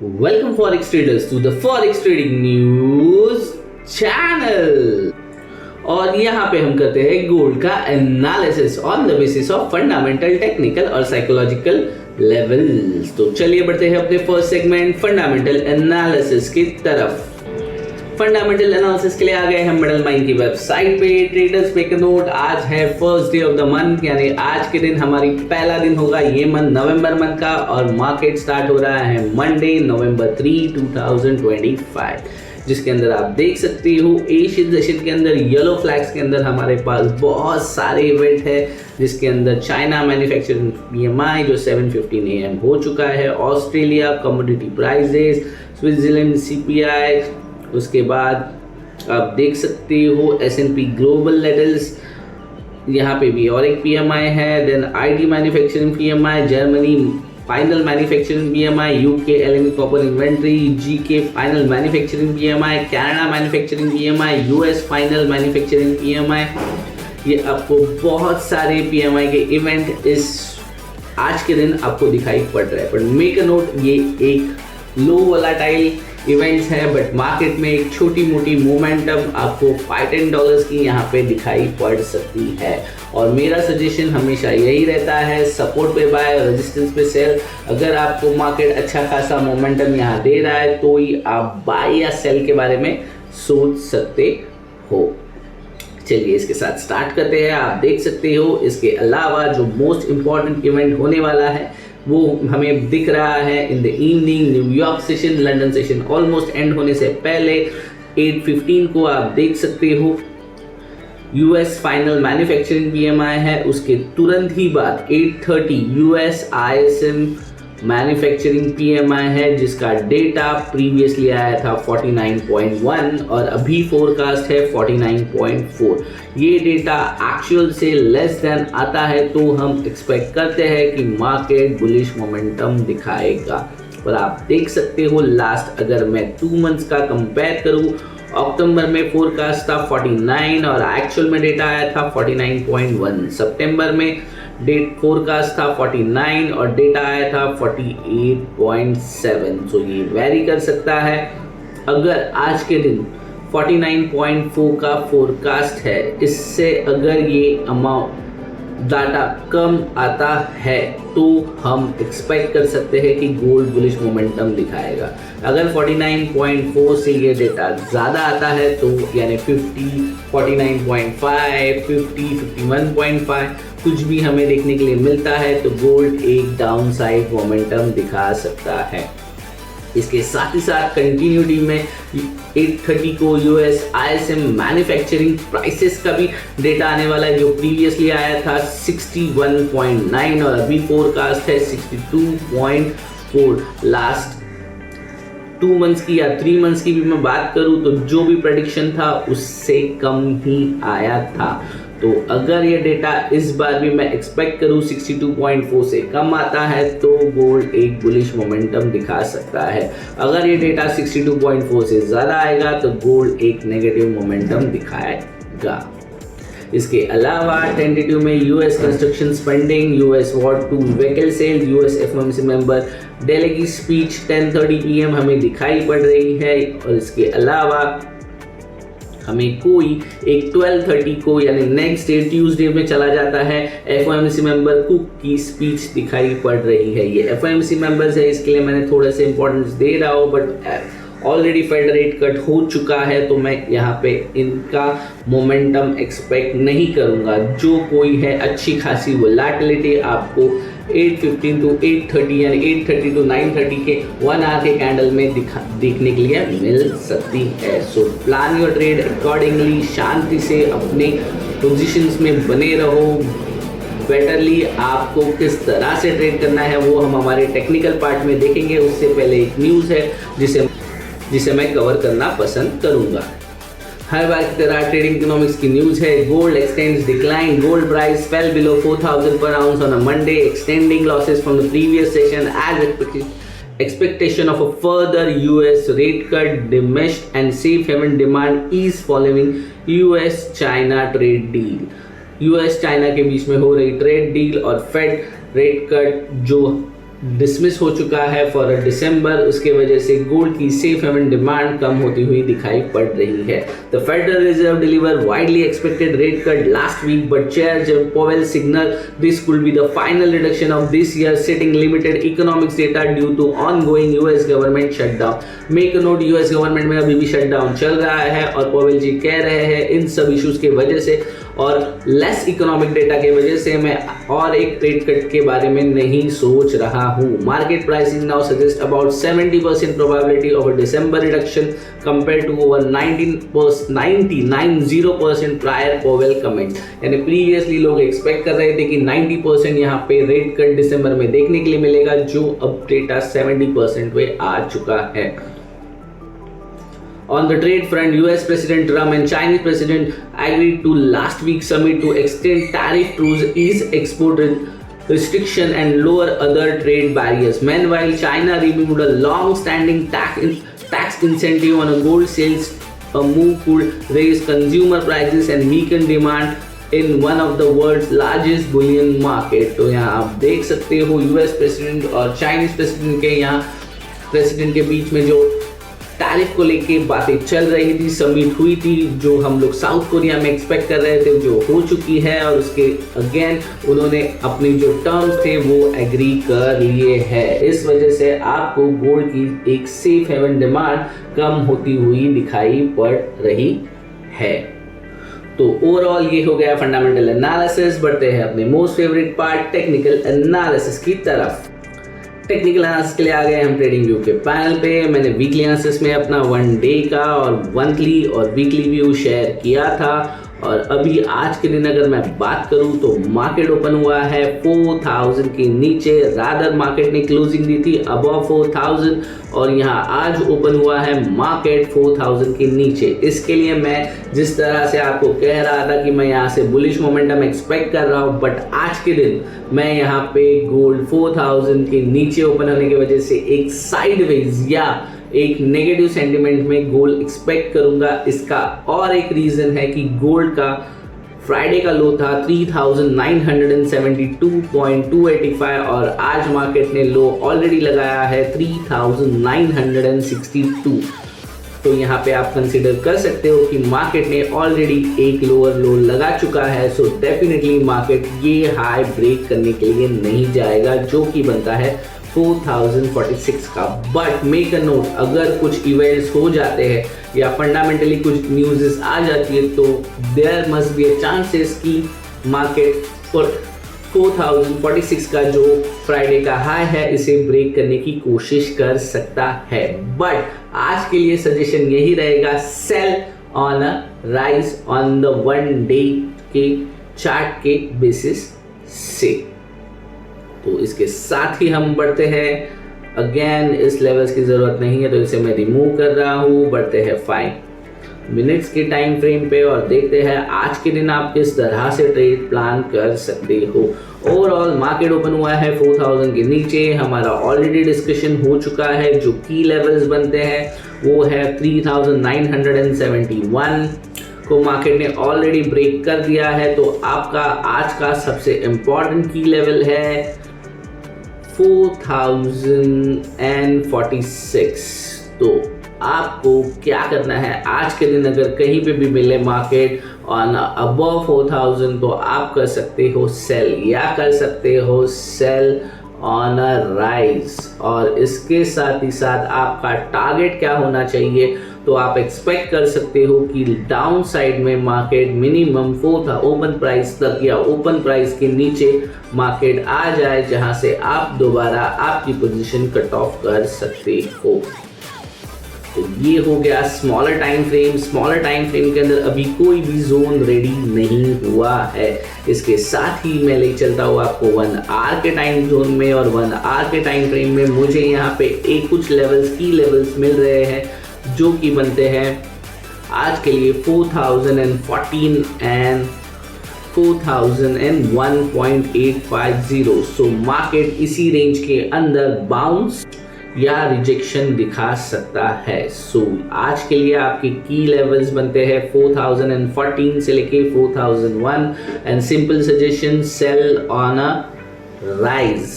Welcome Forex traders to the Forex Trading News channel। और यहाँ पे हम करते हैं गोल्ड का analysis on the basis of fundamental, technical और साइकोलॉजिकल लेवल्स। तो चलिए बढ़ते हैं अपने फर्स्ट सेगमेंट फंडामेंटल एनालिसिस की तरफ। फंडामेंटल एनालिसिस के लिए आ गए हम मेडल माइन की वेबसाइट पे। ट्रेडर्स पे नोट, आज है first day of the month, यानी आज के दिन हमारी पहला दिन होगा ये मंथ नवंबर मंथ का, और मार्केट स्टार्ट हो रहा है मंडे नवंबर 3, 2025, जिसके अंदर आप देख सकते हो एशियन सेशन के अंदर येलो फ्लैग्स के अंदर हमारे पास बहुत सारे इवेंट है, जिसके अंदर चाइना मैन्युफैक्चरिंग पीएमआई जो 715 AM हो चुका है, Australia commodity prices, Switzerland CPI, उसके बाद आप देख सकते हो S&P ग्लोबल लेटल्स, यहाँ पे भी और एक पीएमआई है, then IT manufacturing PMI, Germany final manufacturing PMI, UK LME copper inventory, GK final manufacturing PMI, Canada manufacturing PMI, US final manufacturing PMI. ये आपको बहुत सारे पीएमआई के इवेंट इस आज के दिन आपको दिखाई पड़ रहा है, पर मेक अ नोट ये एक लो वोलेटाइल इवेंट्स है, बट मार्केट में एक छोटी मोटी मोमेंटम आपको $5-10 की यहाँ पे दिखाई पड़ सकती है। और मेरा सजेशन हमेशा यही रहता है, सपोर्ट पे बाय, रेजिस्टेंस पे सेल। अगर आपको मार्केट अच्छा खासा मोमेंटम यहाँ दे रहा है तो ही आप बाय या सेल के बारे में सोच सकते हो। चलिए इसके साथ स्टार्ट करते हैं। आप देख सकते हो इसके अलावा जो मोस्ट इम्पॉर्टेंट इवेंट होने वाला है वो हमें दिख रहा है in the evening. New York session, London session almost and होने से पहले 8:15 को आप देख सकते हो यूएस फाइनल मैन्युफैक्चरिंग पीएमआई है, उसके तुरंत ही बाद 8:30 यूएस आईएसएम मैन्युफैक्चरिंग पीएमआई है, जिसका डेटा प्रीवियसली आया था 49.1 और अभी फोरकास्ट है 49.4। ये डेटा एक्चुअल से लेस देन आता है तो हम एक्सपेक्ट करते हैं कि मार्केट बुलिश मोमेंटम दिखाएगा। पर आप देख सकते हो लास्ट अगर मैं 2 मंथ्स का कंपेयर करूं, अक्टूबर में फोरकास्ट था 49 और एक्चुअल में डेटा आया था 49.1। सितंबर में डेट फोरकास्ट था 49 और डेटा आया था 48.7। सो ये वेरी कर सकता है। अगर आज के दिन 49.4 का फोरकास्ट है, इससे अगर ये अमाउंट डाटा कम आता है तो हम एक्सपेक्ट कर सकते हैं कि गोल्ड बुलिश मोमेंटम दिखाएगा। अगर 49.4 से ये डेटा ज़्यादा आता है तो यानी 50, 49.5, 50, 51.5 कुछ भी हमें देखने के लिए मिलता है तो गोल्ड एक डाउन साइड मोमेंटम दिखा सकता है। इसके साथ ही साथ कंटिन्यूटी में 8:30 को यूएस आईएसएम मैन्युफैक्चरिंग प्राइसेस का भी डेटा आने वाला है, जो प्रीवियसली आया था 61.9 और अभी फोरकास्ट है 62.4। लास्ट 2 मंथ्स की या 3 मंथ्स की भी मैं बात करूं तो जो भी प्रेडिक्शन था उससे कम ही आया था। तो अगर ये डेटा इस बार भी मैं एक्सपेक्ट करूं 62.4 से कम आता है तो गोल्ड एक बुलिश मोमेंटम दिखा सकता है। अगर ये डेटा 62.4 से ज़्यादा आएगा तो गोल्ड एक नेगेटिव मोमेंटम दिखाएगा। इसके अलावा टेंटेटिव में US construction spending, US war 2 vehicle sale, US FOMC member Daly की स्पीच 10:30 PM हमें दिखाई पड़ रही है। और इसके अलावा हमें कोई एक 12:30 को यानी नेक्स्ट डे ट्यूसडे में चला जाता है एफओएमसी मेंबर कुक की स्पीच दिखाई पड़ रही है। ये एफओएमसी मेंबर्स है, इसके लिए मैंने थोड़ा सा इंपॉर्टेंस दे रहा हूँ, but already Fed rate cut हो चुका है तो मैं यहाँ पे इनका मोमेंटम एक्सपेक्ट नहीं करूँगा। जो कोई है अच्छी खासी वोलेटिलिटी आपको 8:15 to 8:30 यानी 8:30 to 9:30 के 1 आवर के कैंडल में देखने के लिए मिल सकती है। So plan your trade accordingly, शांति से अपने पोजीशंस में बने रहो। बेटरली आपको किस तरह से ट्रेड करना है वो हम हमारे टेक्निकल पार्ट में देखेंगे। उससे पहले एक न्यूज़ है जिसे मैं कवर करना पसंद करूंगा। हर बार की तरह ट्रेडिंग इकोनॉमिक्स की न्यूज़ है। Gold x tends decline, gold price fail below 4,000 per ounce on a Monday, extending losses from the previous session as expectation of a further US rate cut diminished and safe haven demand is following US-China trade deal। US-China के बीच में हो रही trade deal और fade rate cut जो dismiss हो चुका है for December, उसके वजह से गोल्ड की सेफ हेवन डिमांड कम होती हुई दिखाई पड़ रही है। The Federal Reserve deliver widely expected rate cut last week, but chair Jerome Powell signal this could be the final reduction of this year, setting limited economics data due to ongoing US government shutdown. Make a note, US government में अभी भी shutdown चल रहा है और Pavel जी कह रहे हैं इन सब इश्यूज के वजह से और लेस इकोनॉमिक डेटा के वजह से मैं और एक रेट कट के बारे में नहीं सोच रहा हूँ। Market pricing now suggest about 70% probability of a December reduction compare to over 90% prior Powell comment. यानी प्रीवियसली लोग एक्सपेक्ट कर रहे थे कि 90% यहाँ पे रेट कट दिसंबर में देखने के लिए मिलेगा, जो अब डेटा 70% पे आ चुका है। On the trade front, US President Trump and Chinese President agreed to last week's summit to extend tariff truce, ease export restriction and lower other trade barriers. Meanwhile, China removed a long-standing tax incentive on a gold sales. A move could raise consumer prices and weaken demand in one of the world's largest bullion market. तो यहाँ आप देख सकते हो US president और Chinese president के बीच में जो टैरिफ को लेके बातें चल रही थी, समिट हुई थी जो हम लोग साउथ कोरिया में एक्सपेक्ट कर रहे थे, जो हो चुकी है और उसके अगेन उन्होंने अपनी जो टर्म्स थे वो एग्री कर लिए हैं। इस वजह से आपको गोल्ड की एक सेफ हेवन डिमांड कम होती हुई दिखाई पड़ रही है। तो ओवरऑल ये हो गया फंडामेंटल एनालिसिस। बढ़ते हैं अपने most favourite part technical analysis की तरफ। टेक्निकल एनालिसिस के लिए आ गए हम ट्रेडिंग व्यू के पैनल पे। मैंने वीकली एनालिसिस में अपना 1 डे का और मंथली और वीकली व्यू शेयर किया था और अभी आज के दिन अगर मैं बात करूं तो मार्केट ओपन हुआ है 4000 के नीचे, रादर मार्केट ने क्लोजिंग दी थी अबव 4000 और यहाँ आज ओपन हुआ है मार्केट 4000 के नीचे। इसके लिए मैं जिस तरह से आपको कह रहा था कि मैं यहाँ से बुलिश मोमेंटम एक्सपेक्ट कर रहा हूँ, बट आज के दिन मैं यहाँ पे गोल्ड 4000 के नीचे ओपन होने की वजह से एक साइडवेज या एक नेगेटिव सेंटिमेंट में गोल्ड एक्सपेक्ट करूंगा। इसका और एक रीजन है कि गोल्ड का फ्राइडे का लो था 3972.285 और आज मार्केट ने लो ऑलरेडी लगाया है 3962। तो यहाँ पे आप कंसीडर कर सकते हो कि मार्केट ने ऑलरेडी एक लोअर लो लगा चुका है। सो डेफिनेटली मार्केट ये हाई ब्रेक करने के लिए नहीं जाएगा जो कि बनता है 4046 का। बट मेक अ नोट, अगर कुछ इवेंट्स हो जाते हैं या फंडामेंटली कुछ न्यूज़ आ जाती है तो there must be a chances कि मार्केट 4046 का जो फ्राइडे का हाई है इसे ब्रेक करने की कोशिश कर सकता है। बट आज के लिए सजेशन यही रहेगा, sell on a rise on the 1 day के चार्ट के बेसिस से। तो इसके साथ ही हम बढ़ते हैं, अगेन इस लेवल्स की ज़रूरत नहीं है तो इसे मैं रिमूव कर रहा हूँ। बढ़ते हैं 5 मिनट्स के टाइम फ्रेम पे और देखते हैं आज के दिन आप किस तरह से ट्रेड प्लान कर सकते हो। ओवरऑल मार्केट ओपन हुआ है 4000 के नीचे, हमारा ऑलरेडी डिस्कशन हो चुका है। जो की लेवल्स बनते हैं वो है 3971 को मार्केट ने ऑलरेडी ब्रेक कर दिया है। तो आपका आज का सबसे इम्पॉर्टेंट की लेवल है 4046। तो आपको क्या करना है, आज के दिन अगर कहीं पे भी मिले मार्केट ऑन अबव 4000 तो आप कर सकते हो सेल या कर सकते हो सेल ऑन अ राइज। और इसके साथ ही साथ आपका टारगेट क्या होना चाहिए, तो आप एक्सपेक्ट कर सकते हो कि डाउन साइड में मार्केट मिनिमम 4 ओपन प्राइस तक या ओपन प्राइस के नीचे मार्केट आ जाए, जहां से आप दोबारा आपकी पोजीशन कट ऑफ कर सकते हो। तो ये हो गया smaller time frame. Smaller time frame के अंदर अभी कोई भी जोन रेडी नहीं हुआ है। इसके साथ ही मैं ले चलता हूँ आपको 1 आवर के टाइम जोन में, और 1 आवर के टाइम फ्रेम में मुझे यहाँ पे एक कुछ लेवल्स की लेवल्स मिल रहे हैं जो कि बनते हैं आज के लिए 4014 एंड 4001.850। सो मार्केट इसी रेंज के अंदर बाउंस या रिजेक्शन दिखा सकता है। सो आज के लिए आपके की लेवल्स बनते हैं 4014 से लेके 4001 and simple suggestion sell on a rise.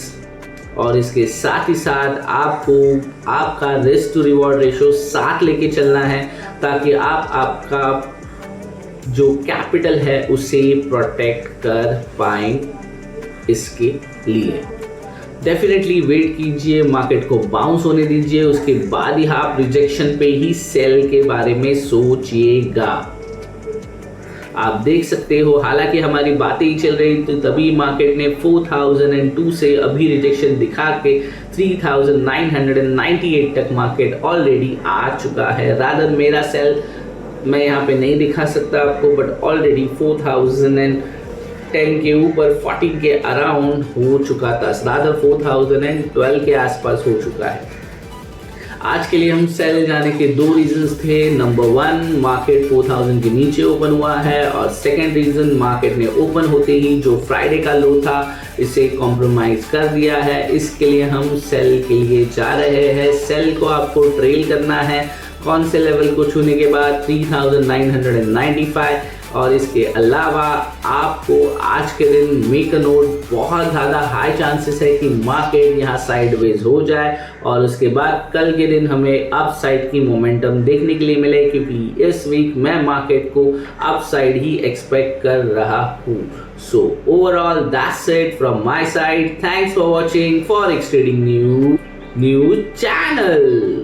और इसके साथ ही साथ आपको आपका रिस्क टू रिवॉर्ड रेशो साथ लेके चलना है, ताकि आप आपका जो कैपिटल है उसे प्रोटेक्ट कर पाएं। इसके लिए डेफिनेटली वेट कीजिए, मार्केट को बाउंस होने दीजिए, उसके बाद ही आप रिजेक्शन पे ही सेल के बारे में सोचिएगा। आप देख सकते हो, हालांकि हमारी बातें ही चल रही थी, तभी मार्केट ने 4002 से अभी रिजेक्शन दिखा के 3998 तक मार्केट ऑलरेडी आ चुका है। रादर मेरा सेल मैं यहाँ पे नहीं दिखा सकता आपको, बट ऑलरेडी 4010 के ऊपर 14 के अराउंड हो चुका था, रादर 4012 के आसपास हो चुका है। आज के लिए हम सेल जाने के दो रीजंस थे। नंबर 1, मार्केट 4000 के नीचे ओपन हुआ है, और सेकंड रीजन, मार्केट ने ओपन होते ही जो फ्राइडे का लो था इसे कॉम्प्रोमाइज कर दिया है। इसके लिए हम सेल के लिए जा रहे हैं। सेल को आपको ट्रेल करना है, कौन से लेवल को छूने के बाद 3995, और इसके अलावा आपको आज के दिन मेक अ नोट, बहुत ज़्यादा हाई चांसेस है कि मार्केट यहाँ साइडवेज हो जाए, और उसके बाद कल के दिन हमें अपसाइड की मोमेंटम देखने के लिए मिले, क्योंकि इस वीक मैं मार्केट को अपसाइड ही एक्सपेक्ट कर रहा हूँ। So overall that's it from my side. Thanks for watching forex trading news channel.